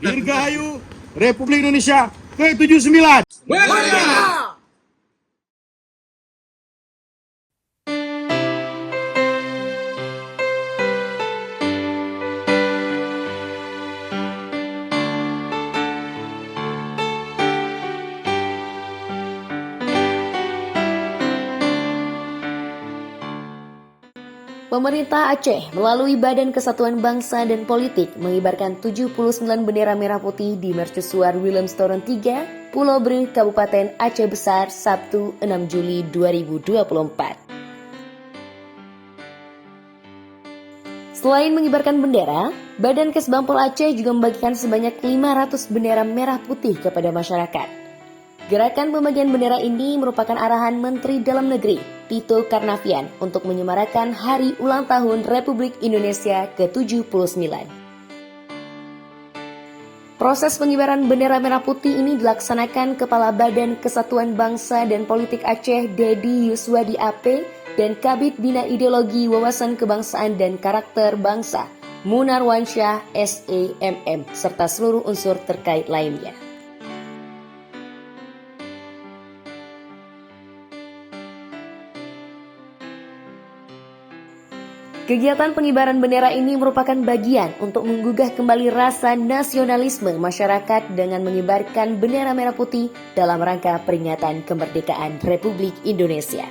Dirgahayu Republik Indonesia ke-79. Merdeka! Pemerintah Aceh melalui Badan Kesatuan Bangsa dan Politik mengibarkan 79 bendera merah putih di Mercusuar Willemstoren 3, Pulau Bru, Kabupaten Aceh Besar, Sabtu 6 Juli 2024. Selain mengibarkan bendera, Badan Kesbangpol Aceh juga membagikan sebanyak 500 bendera merah putih kepada masyarakat. Gerakan pembagian bendera ini merupakan arahan Menteri Dalam Negeri, Tito Karnavian, untuk menyemarakan Hari Ulang Tahun Republik Indonesia ke-79. Proses pengibaran bendera merah putih ini dilaksanakan Kepala Badan Kesatuan Bangsa dan Politik Aceh, Dedi Yuswadi AP, dan Kabid Bina Ideologi Wawasan Kebangsaan dan Karakter Bangsa, Munarwansyah SEMM, serta seluruh unsur terkait lainnya. Kegiatan pengibaran bendera ini merupakan bagian untuk menggugah kembali rasa nasionalisme masyarakat dengan mengibarkan bendera merah putih dalam rangka peringatan kemerdekaan Republik Indonesia.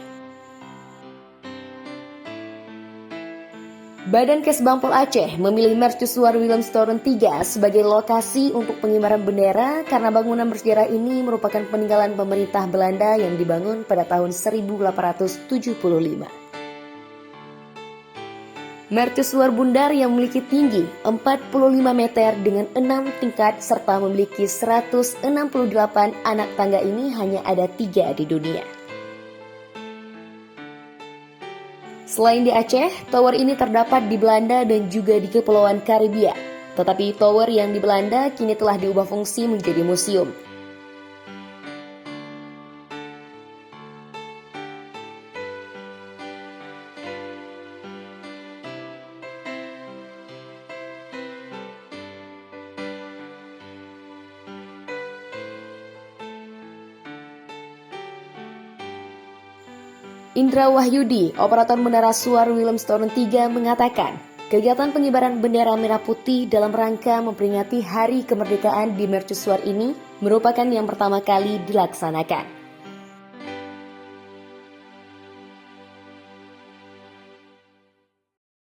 Badan Kesbangpol Aceh memilih Mercusuar Willemstoren 3 sebagai lokasi untuk pengibaran bendera karena bangunan bersejarah ini merupakan peninggalan pemerintah Belanda yang dibangun pada tahun 1875. Mercusuar bundar yang memiliki tinggi 45 meter dengan 6 tingkat serta memiliki 168 anak tangga ini hanya ada 3 di dunia. Selain di Aceh, tower ini terdapat di Belanda dan juga di Kepulauan Karibia. Tetapi tower yang di Belanda kini telah diubah fungsi menjadi museum. Indra Wahyudi, operator Menara Suar Willemstoren 3 mengatakan, kegiatan pengibaran bendera merah putih dalam rangka memperingati Hari Kemerdekaan di Mercusuar ini merupakan yang pertama kali dilaksanakan.